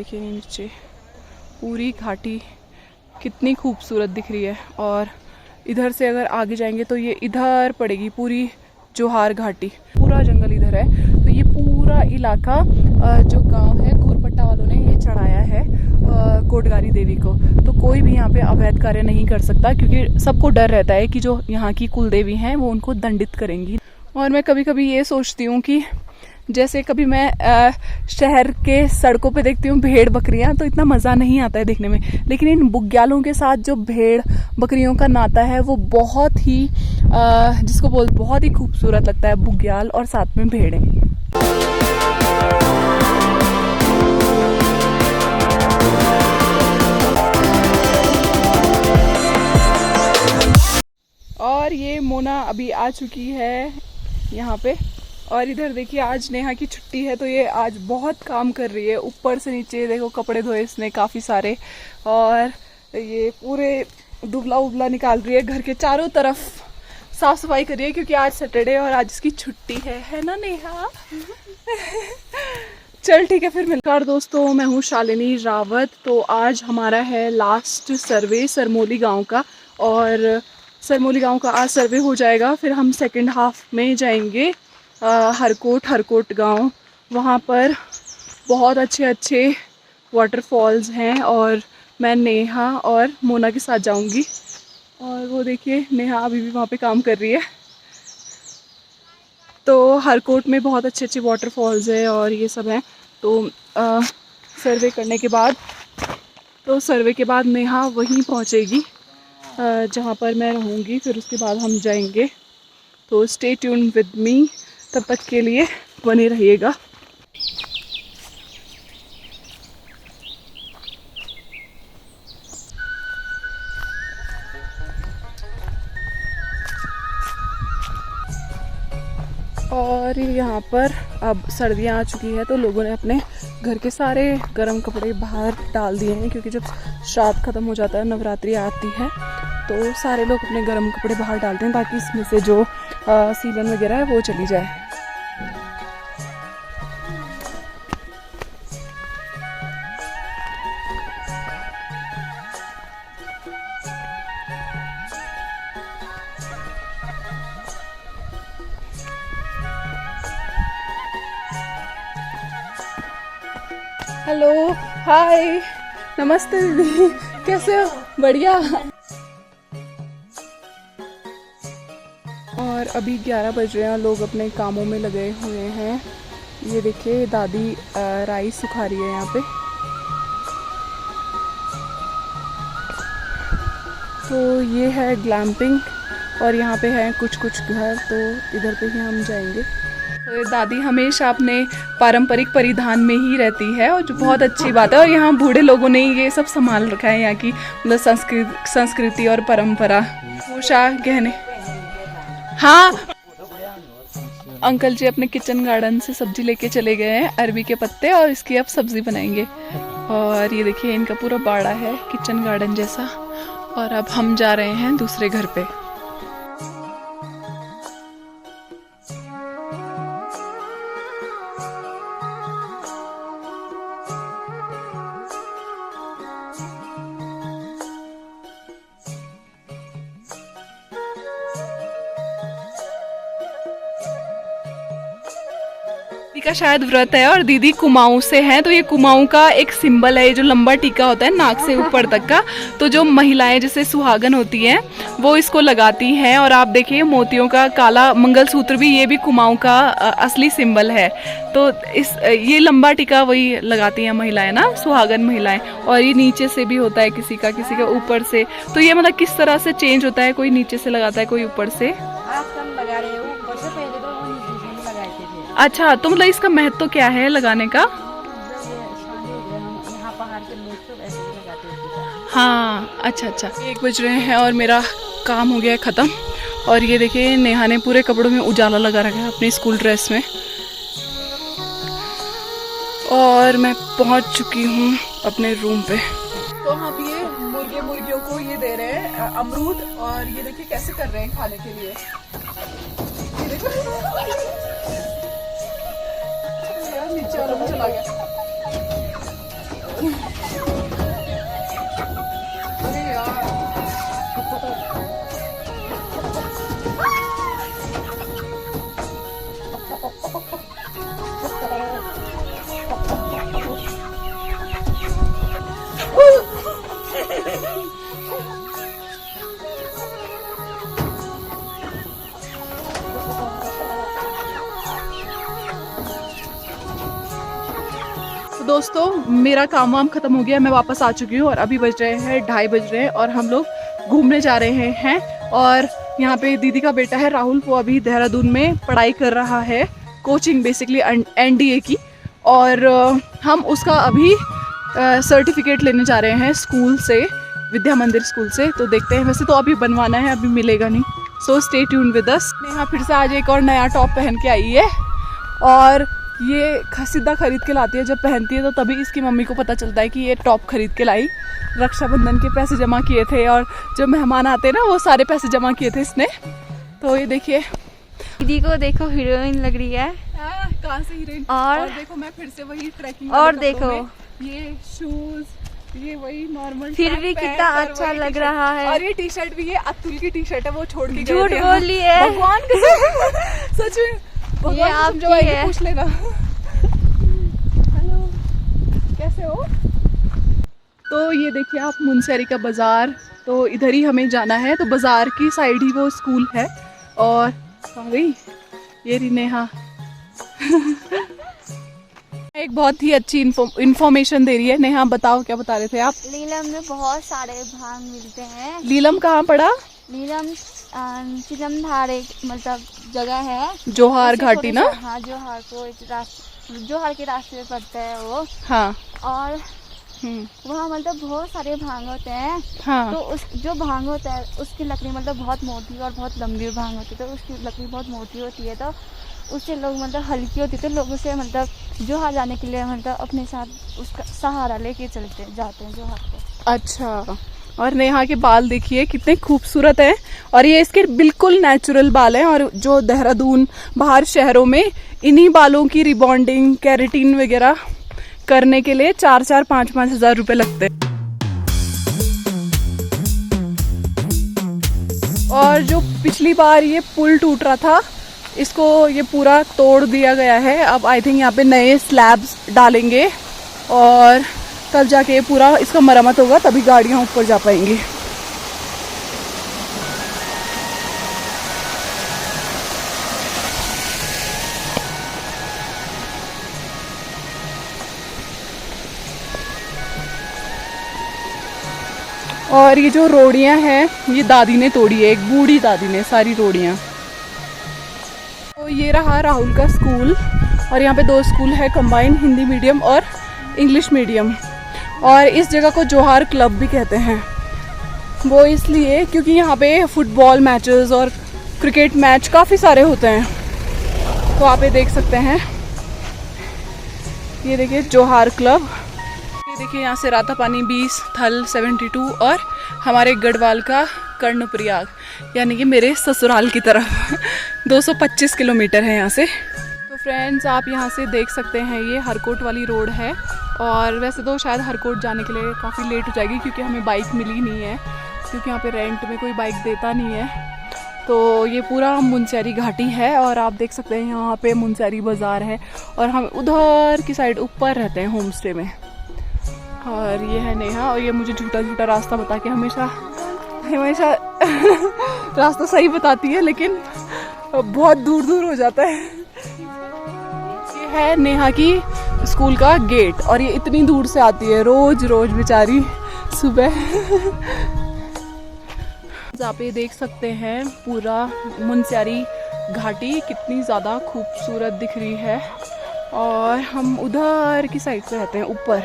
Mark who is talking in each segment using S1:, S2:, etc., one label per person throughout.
S1: देखिए नीचे पूरी घाटी कितनी खूबसूरत दिख रही है। और इधर से अगर आगे जाएंगे तो ये इधर पड़ेगी पूरी जोहार घाटी, पूरा जंगल इधर है। तो ये पूरा इलाका जो गांव है घोरपट्टा वालों ने ये चढ़ाया है कोटगारी देवी को। तो कोई भी यहाँ पे अवैध कार्य नहीं कर सकता, क्योंकि सबको डर रहता है कि जो यहाँ की कुल देवी हैं वो उनको दंडित करेंगी। और मैं कभी कभी ये सोचती हूँ कि जैसे कभी मैं शहर के सड़कों पे देखती हूँ भेड़ बकरियां, तो इतना मज़ा नहीं आता है देखने में, लेकिन इन बुग्यालों के साथ जो भेड़ बकरियों का नाता है वो बहुत ही बहुत ही खूबसूरत लगता है, बुग्याल और साथ में भेड़ें। और ये मोना अभी आ चुकी है यहाँ पे। और इधर देखिए आज नेहा की छुट्टी है, तो ये आज बहुत काम कर रही है, ऊपर से नीचे देखो कपड़े धोए इसने काफ़ी सारे, और ये पूरे दुबला उबला निकाल रही है, घर के चारों तरफ साफ सफाई कर रही है, क्योंकि आज सैटरडे और आज इसकी छुट्टी है ना नेहा? चल ठीक है फिर मिलकर दोस्तों, मैं हूँ शालिनी रावत। तो आज हमारा है लास्ट सर्वे सरमोली गाँव का, और सरमोली गांव का आज सर्वे हो जाएगा, फिर हम सेकंड हाफ में जाएंगे हरकोट गांव। वहाँ पर बहुत अच्छे वाटरफॉल्स हैं, और मैं नेहा और मोना के साथ जाऊंगी। और वो देखिए नेहा अभी भी वहाँ पे काम कर रही है। तो हरकोट में बहुत अच्छे वाटरफॉल्स है और ये सब हैं। तो सर्वे के बाद नेहा वहीं पहुँचेगी जहाँ पर मैं रहूँगी, फिर उसके बाद हम जाएंगे। तो स्टे ट्यून विद मी, तब तक के लिए बने रहिएगा। और यहाँ पर अब सर्दियाँ आ चुकी है, तो लोगों ने अपने घर के सारे गर्म कपड़े बाहर डाल दिए हैं, क्योंकि जब श्राद्ध ख़त्म हो जाता है, नवरात्रि आती है, तो सारे लोग अपने गर्म कपड़े बाहर डालते हैं, ताकि इसमें से जो सीलन वगैरह है वो चली जाए। हेलो, हाय, नमस्ते दीदी, कैसे हो? बढ़िया। और अभी 11 बज रहे हैं, लोग अपने कामों में लगे हुए हैं। ये देखिए दादी राइस सुखा रही है यहाँ पे। तो ये है ग्लैम्पिंग, और यहाँ पे हैं कुछ घर, तो इधर पे ही हम जाएंगे। तो दादी हमेशा अपने पारंपरिक परिधान में ही रहती है, और जो बहुत अच्छी बात है। और यहाँ बूढ़े लोगों ने ये सब संभाल रखा है, यहाँ की मतलब संस्कृति और परंपरा, भूषा गहने। हाँ, अंकल जी अपने किचन गार्डन से सब्जी लेके चले गए हैं, अरबी के पत्ते, और इसकी अब सब्जी बनाएंगे। और ये देखिए इनका पूरा बाड़ा है किचन गार्डन जैसा। और अब हम जा रहे हैं दूसरे घर पे। का शायद व्रत है, और दीदी कुमाऊं से हैं, तो ये कुमाऊं का एक सिंबल है, ये जो लंबा टीका होता है नाक से ऊपर तक का, तो जो महिलाएं जैसे सुहागन होती हैं वो इसको लगाती हैं। और आप देखिए मोतियों का काला मंगलसूत्र भी, ये भी कुमाऊं का असली सिंबल है। तो ये लंबा टीका वही लगाती हैं महिलाएं ना, सुहागन महिलाएं। और ये नीचे से भी होता है किसी का ऊपर से। तो ये मतलब किस तरह से चेंज होता है, कोई नीचे से लगाता है, कोई ऊपर से। अच्छा, तो मतलब इसका महत्व क्या है लगाने का? हाँ, अच्छा। 1 बज रहे हैं और मेरा काम हो गया है ख़त्म। और ये देखिए नेहा ने पूरे कपड़ों में उजाला लगा रखा है अपनी स्कूल ड्रेस में। और मैं पहुंच चुकी हूँ अपने रूम पे। तो हम ये मुर्गियों को ये दे रहे हैं अमरूद, और ये देखिए कैसे कर रहे हैं खाने के लिए। ये देखो नीचे वालों में चला गया। दोस्तों मेरा काम वाम खत्म हो गया, मैं वापस आ चुकी हूँ और अभी बज रहे हैं 2:30 बज रहे हैं और हम लोग घूमने जा रहे हैं। और यहाँ पे दीदी का बेटा है राहुल, वो अभी देहरादून में पढ़ाई कर रहा है, कोचिंग बेसिकली NDA की। और हम उसका अभी सर्टिफिकेट लेने जा रहे हैं स्कूल से, विद्या मंदिर स्कूल से। तो देखते हैं, वैसे तो अभी बनवाना है, अभी मिलेगा नहीं। So stay tune with us. Neha फिर से आज एक और नया टॉप पहन के आई है और ये सीधा खरीद के लाती है, जब पहनती है तो तभी इसकी मम्मी को पता चलता है कि ये टॉप खरीद के लाई। रक्षाबंधन के पैसे जमा किए थे और जो मेहमान आते हैं ना वो सारे पैसे जमा किए थे इसने। तो ये देखिए
S2: दीदी को देखो, हीरोइन लग रही है।
S1: कहाँ से हीरोइन?
S2: और
S1: देखो मैं फिर से वही ट्रैकिंग,
S2: और देखो
S1: ये शूज, ये वही नॉर्मल,
S2: फिर भी कितना अच्छा लग रहा है।
S1: और ये टी शर्ट भी, ये अतुल की टी शर्ट है, वो छोड़ के
S2: झूठ बोल ली है
S1: भगवान सच में भगवान
S2: आपकी है।
S1: पूछ लेना। हेलो, कैसे हो? तो ये देखिए आप मुनस्यारी का बाजार, तो इधर ही हमें जाना है। तो बाजार की साइड ही वो स्कूल है। और आ गई ये रही नेहा एक बहुत ही अच्छी इन्फॉर्मेशन दे रही है। नेहा बताओ क्या बता रहे थे आप?
S2: लीलम में बहुत सारे भांग मिलते हैं।
S1: लीलम कहाँ पड़ा?
S2: लीलम चिलमधार एक मतलब जगह है,
S1: जोहार घाटी ना?
S2: हाँ, जोहार के रास्ते में पड़ता है वो।
S1: हाँ।
S2: और वहाँ मतलब बहुत सारे भांग होते हैं।
S1: हाँ।
S2: तो उस जो भांग होता है उसकी लकड़ी मतलब बहुत मोटी और बहुत लंबी भांग होती है, तो उसकी लकड़ी बहुत मोटी होती है, तो उससे लोग मतलब हल्की होती है, तो लोग उसे मतलब जोहार जाने के लिए मतलब अपने साथ उसका सहारा लेके जाते हैं जोहार को।
S1: अच्छा। और नेहा के बाल देखिए कितने खूबसूरत हैं, और ये इसके बिल्कुल नेचुरल बाल हैं। और जो देहरादून बाहर शहरों में इन्हीं बालों की रिबॉन्डिंग, केराटिन वगैरह करने के लिए 4-4, 5-5 हज़ार रुपए लगते हैं। और जो पिछली बार ये पुल टूट रहा था, इसको ये पूरा तोड़ दिया गया है। अब आई थिंक यहाँ पे नए स्लैब्स डालेंगे और तब जाके पूरा इसका मरम्मत होगा, तभी गाड़ियाँ ऊपर जा पाएंगी। और ये जो रोड़ियाँ हैं ये दादी ने तोड़ी है, एक बूढ़ी दादी ने सारी रोड़ियाँ। तो ये रहा राहुल का स्कूल, और यहाँ पे 2 स्कूल है कंबाइंड, हिंदी मीडियम और इंग्लिश मीडियम। और इस जगह को जोहार क्लब भी कहते हैं, वो इसलिए क्योंकि यहाँ पे फुटबॉल मैचेस और क्रिकेट मैच काफ़ी सारे होते हैं। तो आप ये देख सकते हैं, ये देखिए जोहार क्लब। ये देखिए यहाँ से रातापानी 20, थल 72 और हमारे गढ़वाल का कर्णप्रयाग, यानी कि मेरे ससुराल की तरफ 225 किलोमीटर है यहाँ से। तो फ्रेंड्स आप यहाँ से देख सकते हैं, ये हरकोट वाली रोड है। और वैसे तो शायद हरकोट जाने के लिए काफ़ी लेट हो जाएगी, क्योंकि हमें बाइक मिली नहीं है, क्योंकि यहाँ पे रेंट में कोई बाइक देता नहीं है। तो ये पूरा मुनस्यारी घाटी है, और आप देख सकते हैं यहाँ पे मुनस्यारी बाज़ार है, और हम उधर की साइड ऊपर रहते हैं होम स्टे में। और ये है नेहा, और ये मुझे झूठा झूठा रास्ता बता के हमेशा रास्ता सही बताती है, लेकिन बहुत दूर दूर हो जाता है। ये है नेहा की स्कूल का गेट, और ये इतनी दूर से आती है रोज रोज बेचारी सुबह। आप ये देख सकते हैं पूरा मुनस्यारी घाटी कितनी ज़्यादा खूबसूरत दिख रही है। और हम उधर की साइड पे रहते हैं ऊपर,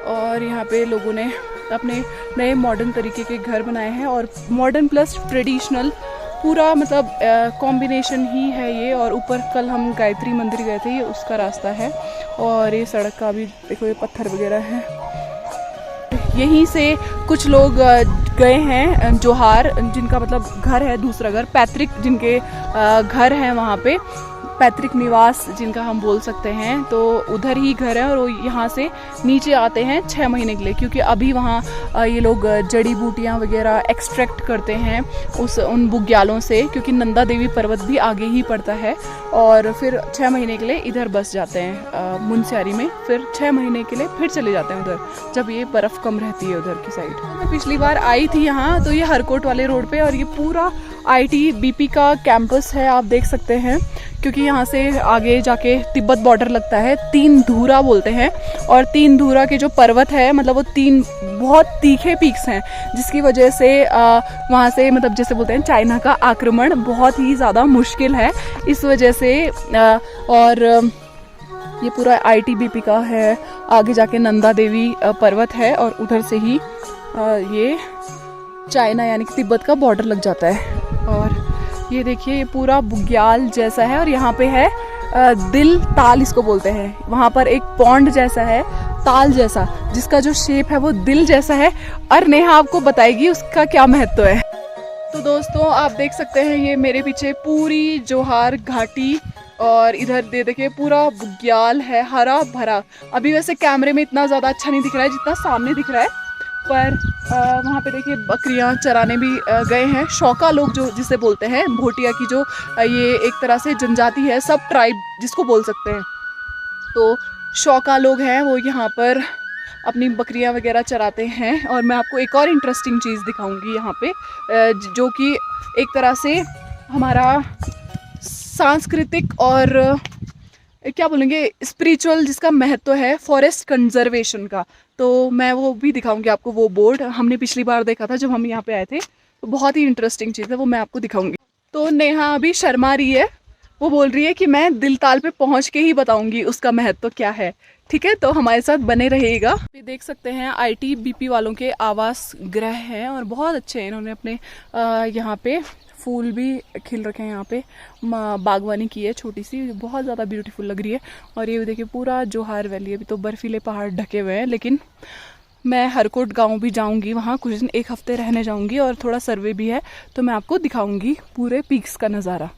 S1: और यहाँ पे लोगों ने अपने नए मॉडर्न तरीके के घर बनाए हैं, और मॉडर्न प्लस ट्रेडिशनल पूरा मतलब कॉम्बिनेशन ही है ये। और ऊपर कल हम गायत्री मंदिर गए थे, ये उसका रास्ता है। और ये सड़क का भी देखो, ये पत्थर वगैरह है। यहीं से कुछ लोग गए हैं जोहार, जिनका मतलब घर है दूसरा घर, पैतृक जिनके घर हैं वहाँ पे, पैतृक निवास जिनका हम बोल सकते हैं, तो उधर ही घर है। और वो यहाँ से नीचे आते हैं 6 महीने के लिए, क्योंकि अभी वहाँ ये लोग जड़ी बूटियाँ वगैरह एक्सट्रैक्ट करते हैं उन बुग्यालों से, क्योंकि नंदा देवी पर्वत भी आगे ही पड़ता है। और फिर 6 महीने के लिए इधर बस जाते हैं मुनस्यारी में, फिर 6 महीने के लिए फिर चले जाते हैं उधर, जब ये बर्फ़ कम रहती है उधर की साइड। मैं पिछली बार आई थी यहाँ, तो ये हरकोट वाले रोड पे, और ये पूरा ITBP का कैंपस है, आप देख सकते हैं, क्योंकि यहाँ से आगे जाके तिब्बत बॉर्डर लगता है। 3 धूरा बोलते हैं, और 3 धूरा के जो पर्वत है मतलब वो 3 बहुत तीखे पीक्स हैं, जिसकी वजह से वहाँ से मतलब जैसे बोलते हैं चाइना का आक्रमण बहुत ही ज़्यादा मुश्किल है इस वजह से। और ये पूरा ITBP का है। आगे जाके नंदा देवी पर्वत है, और उधर से ही ये चाइना यानी कि तिब्बत का बॉर्डर लग जाता है। और ये देखिए ये पूरा बुग्याल जैसा है, और यहाँ पे है दिल ताल इसको बोलते हैं। वहाँ पर एक पॉन्ड जैसा है, ताल जैसा, जिसका जो शेप है वो दिल जैसा है, और नेहा आपको बताएगी उसका क्या महत्व है। तो दोस्तों आप देख सकते हैं ये मेरे पीछे पूरी जोहार घाटी, और इधर देखिए पूरा बुग्याल है, हरा भरा। अभी वैसे कैमरे में इतना ज़्यादा अच्छा नहीं दिख रहा है जितना सामने दिख रहा है, पर वहाँ पे देखिए बकरियाँ चराने भी गए हैं। शौका लोग जो जिसे बोलते हैं, भोटिया की जो ये एक तरह से जनजाति है, सब ट्राइब जिसको बोल सकते हैं, तो शौका लोग हैं वो यहाँ पर अपनी बकरियाँ वगैरह चराते हैं। और मैं आपको एक और इंटरेस्टिंग चीज़ दिखाऊंगी यहाँ पे, जो कि एक तरह से हमारा सांस्कृतिक और क्या बोलेंगे स्पिरिचुअल जिसका महत्व है फॉरेस्ट कंजर्वेशन का, तो मैं वो भी दिखाऊंगी आपको। वो बोर्ड हमने पिछली बार देखा था जब हम यहाँ पे आए थे, तो बहुत ही इंटरेस्टिंग चीज़ है, वो मैं आपको दिखाऊंगी। तो नेहा अभी शर्मा रही है, वो बोल रही है कि मैं दिलताल पे पहुँच के ही बताऊंगी उसका महत्व क्या है। ठीक है, तो हमारे साथ बने रहिएगा। ये देख सकते हैं ITBP वालों के आवास गृह हैं, और बहुत अच्छे हैं। इन्होंने अपने यहाँ पे फूल भी खिल रखे हैं, यहाँ पे बागवानी की है छोटी सी, बहुत ज़्यादा ब्यूटीफुल लग रही है। और ये देखिए पूरा जोहार वैली, अभी तो बर्फीले पहाड़ ढके हुए हैं, लेकिन मैं हरकोट गांव भी जाऊंगी, वहाँ कुछ दिन 1 हफ्ते रहने जाऊंगी, और थोड़ा सर्वे भी है, तो मैं आपको दिखाऊंगी पूरे पीक्स का नज़ारा।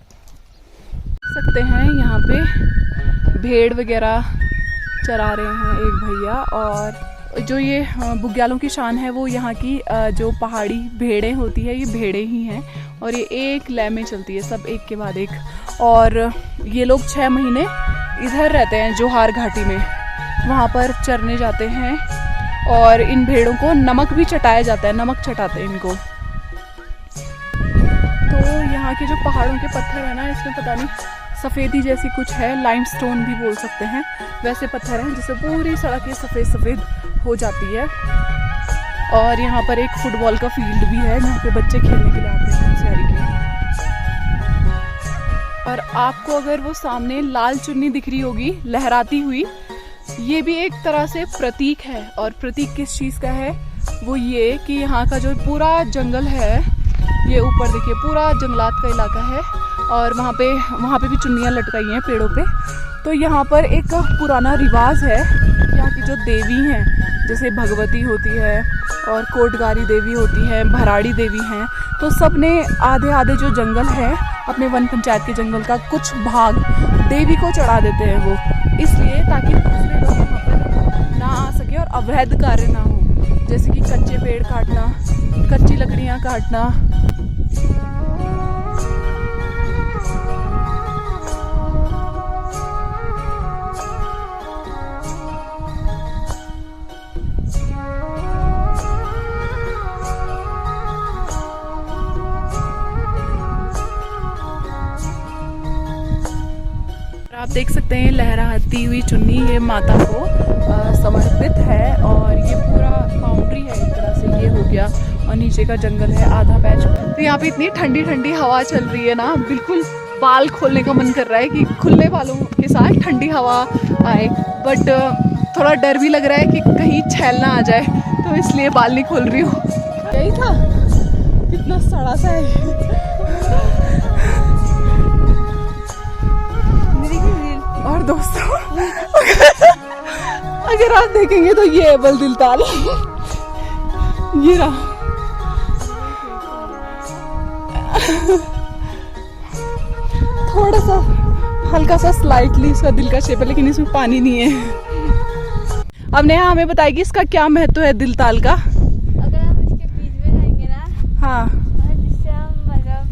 S1: देख सकते हैं यहाँ पे भेड़ वगैरह चरा रहे हैं एक भैया, और जो ये बुग्यालों की शान है वो यहाँ की जो पहाड़ी भेड़ें होती है, ये भेड़ें ही हैं, और ये एक लय में चलती है, सब एक के बाद एक। और ये लोग 6 महीने इधर रहते हैं जोहार घाटी में, वहाँ पर चरने जाते हैं, और इन भेड़ों को नमक भी चटाया जाता है, नमक चटाते हैं इनको। तो यहाँ के जो पहाड़ों के पत्थर है ना, इसमें पता नहीं सफ़ेदी जैसी कुछ है, लाइमस्टोन भी बोल सकते हैं, वैसे पत्थर हैं जिससे पूरी सड़क ये सफ़ेद सफ़ेद हो जाती है। और यहाँ पर एक फुटबॉल का फील्ड भी है जहाँ पे बच्चे खेलने के लिए आते हैं शहरी के। और आपको अगर वो सामने लाल चुन्नी दिख रही होगी लहराती हुई, ये भी एक तरह से प्रतीक है। और प्रतीक किस चीज़ का है, वो ये कि यहाँ का जो पूरा जंगल है, ये ऊपर देखिए पूरा जंगलात का इलाका है, और वहाँ पे भी चुन्नियाँ लटकाई हैं पेड़ों पे। तो यहाँ पर एक पुराना रिवाज है, यहाँ की जो देवी हैं जैसे भगवती होती है, और कोटगारी देवी होती है, भराड़ी देवी हैं, तो सब ने आधे आधे जो जंगल है अपने वन पंचायत के जंगल का कुछ भाग देवी को चढ़ा देते हैं वो, इसलिए ताकि दूसरे लोग वहाँ पर ना आ सके और अवैध कार्य ना हो, जैसे कि कच्चे पेड़ काटना, कच्ची लकड़ियाँ काटना। आप देख सकते हैं लहराती हुई चुन्नी, ये माता को समर्पित है, और ये पूरा बाउंड्री है एक तरह से, ये हो गया, और नीचे का जंगल है आधा पैच। तो यहाँ पे इतनी ठंडी ठंडी हवा चल रही है ना, बिल्कुल बाल खोलने का मन कर रहा है कि खुले बालों के साथ ठंडी हवा आए, बट थोड़ा डर भी लग रहा है कि कहीं छैल ना आ जाए, तो इसलिए बाल नहीं खोल रही हूँ। यही था, कितना सड़ा सा है। और दोस्तों अगर आप देखेंगे तो ये है बल दिलताल, ये रहा। थोड़ा सा हल्का सा स्लाइटली इसका दिल का शेप है, लेकिन इसमें पानी नहीं है। अब नेहा हमें बताएगी इसका क्या महत्व है दिलताल का।
S2: अगर हम इसके बीच में जाएंगे ना,
S1: हाँ,
S2: जिससे हम मतलब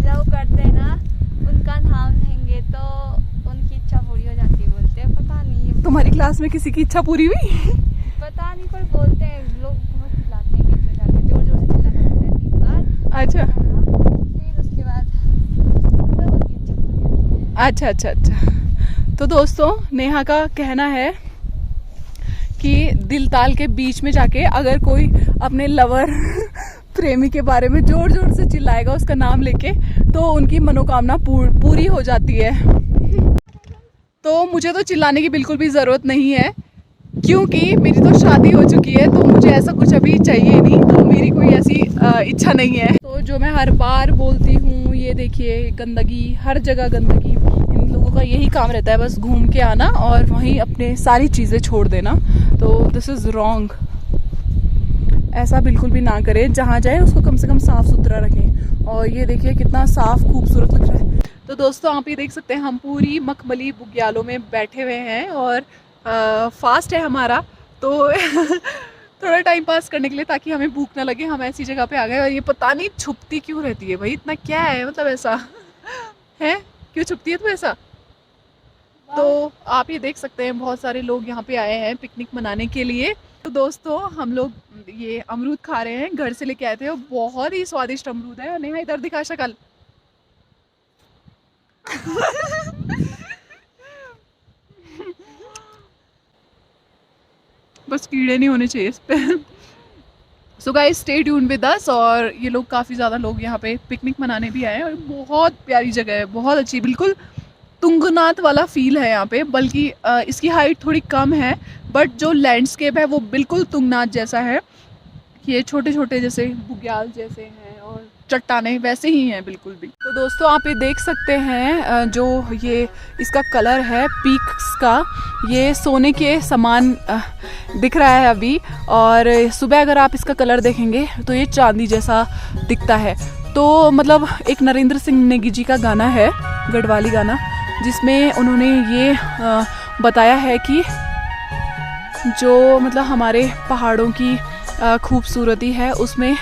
S2: लव करते हैं ना, उनका नाम लेंगे तो उनकी इच्छा पूरी हो जाती है, बोलते हैं। पता नहीं
S1: तुम्हारी क्लास में किसी की इच्छा पूरी हुई?
S2: पता नहीं, पर बोलते हैं लोग, बहुत चिल्लाते हैं, जोर जोर से चिल्लाना पड़ता है 3 बार।
S1: अच्छा
S2: फिर उसके बाद
S1: अच्छा अच्छा अच्छा। तो दोस्तों नेहा का कहना है कि दिल ताल के बीच में जाके अगर कोई अपने लवर प्रेमी के बारे में जोर जोर से चिल्लाएगा उसका नाम लेके, तो उनकी मनोकामना पूरी हो जाती है। तो मुझे तो चिल्लाने की बिल्कुल भी ज़रूरत नहीं है, क्योंकि मेरी तो शादी हो चुकी है, तो मुझे ऐसा कुछ अभी चाहिए नहीं, तो मेरी कोई ऐसी इच्छा नहीं है। तो जो मैं हर बार बोलती हूँ, ये देखिए गंदगी, हर जगह गंदगी। इन लोगों का यही काम रहता है, बस घूम के आना और वहीं अपने सारी चीज़ें छोड़ देना। तो दिस इज़ रॉन्ग, ऐसा बिल्कुल भी ना करें। जहाँ जाए उसको कम से कम साफ़ सुथरा रखें। और ये देखिए कितना साफ़ खूबसूरत लग रहा है। तो दोस्तों आप ये देख सकते हैं, हम पूरी मखमली बुग्यालों में बैठे हुए हैं और फास्ट है हमारा, तो थोड़ा टाइम पास करने के लिए, ताकि हमें भूख ना लगे, हम ऐसी जगह पे आ गए। और ये पता नहीं छुपती क्यों रहती है भाई, इतना क्या है, मतलब ऐसा है क्यों छुपती है तो ऐसा। तो आप ये देख सकते हैं बहुत सारे लोग यहाँ पे आए हैं पिकनिक मनाने के लिए। तो दोस्तों हम लोग ये अमरूद खा रहे हैं, घर से लेके आए थे, और बहुत ही स्वादिष्ट अमरूद है। और नेहा इधर दिखा शक्ल बस कीड़े नहीं होने चाहिए इस पे। So guys stay tune with us. और ये लोग काफ़ी ज़्यादा लोग यहाँ पे पिकनिक मनाने भी आए हैं, और बहुत प्यारी जगह है, बहुत अच्छी, बिल्कुल तुंगनाथ वाला फील है यहाँ पे। बल्कि इसकी हाइट थोड़ी कम है, बट जो लैंडस्केप है वो बिल्कुल तुंगनाथ जैसा है। ये छोटे छोटे जैसे बुग्याल जैसे हैं और चट्टाने वैसे ही हैं बिल्कुल भी। तो दोस्तों आप ये देख सकते हैं, जो ये इसका कलर है पीक्स का, ये सोने के समान दिख रहा है अभी। और सुबह अगर आप इसका कलर देखेंगे तो ये चांदी जैसा दिखता है। तो मतलब एक नरेंद्र सिंह नेगी जी का गाना है, गढ़वाली गाना, जिसमें उन्होंने ये बताया है कि जो मतलब हमारे पहाड़ों की खूबसूरती है, उसमें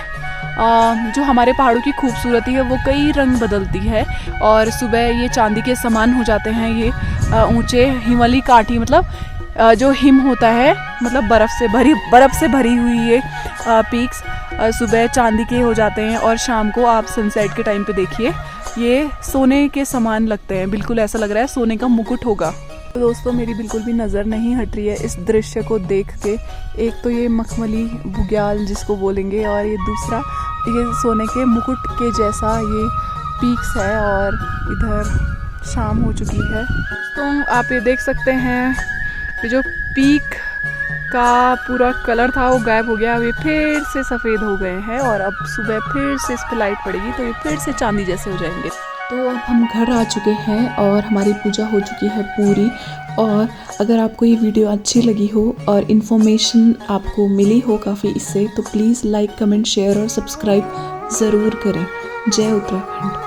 S1: जो हमारे पहाड़ों की खूबसूरती है वो कई रंग बदलती है। और सुबह ये चांदी के समान हो जाते हैं। ये ऊंचे हिमालयी काठी, मतलब जो हिम होता है, मतलब बर्फ़ से भरी हुई ये पीक्स सुबह चांदी के हो जाते हैं। और शाम को आप सनसेट के टाइम पे देखिए, ये सोने के समान लगते हैं, बिल्कुल ऐसा लग रहा है सोने का मुकुट होगा। तो दोस्तों मेरी बिल्कुल भी नज़र नहीं हट रही है इस दृश्य को देख के। एक तो ये मखमली बुग्याल जिसको बोलेंगे, और ये दूसरा ये सोने के मुकुट के जैसा ये पीक्स है। और इधर शाम हो चुकी है। तो आप ये देख सकते हैं, ये जो पीक का पूरा कलर था वो गायब हो गया, अब ये फिर से सफ़ेद हो गए हैं। और अब सुबह फिर से इस पर लाइट पड़ेगी तो ये फिर से चांदी जैसे हो जाएंगे। तो अब हम घर आ चुके हैं और हमारी पूजा हो चुकी है पूरी। और अगर आपको ये वीडियो अच्छी लगी हो और इन्फॉर्मेशन आपको मिली हो काफ़ी इससे, तो प्लीज़ लाइक, कमेंट, शेयर और सब्सक्राइब ज़रूर करें। जय उत्तराखंड।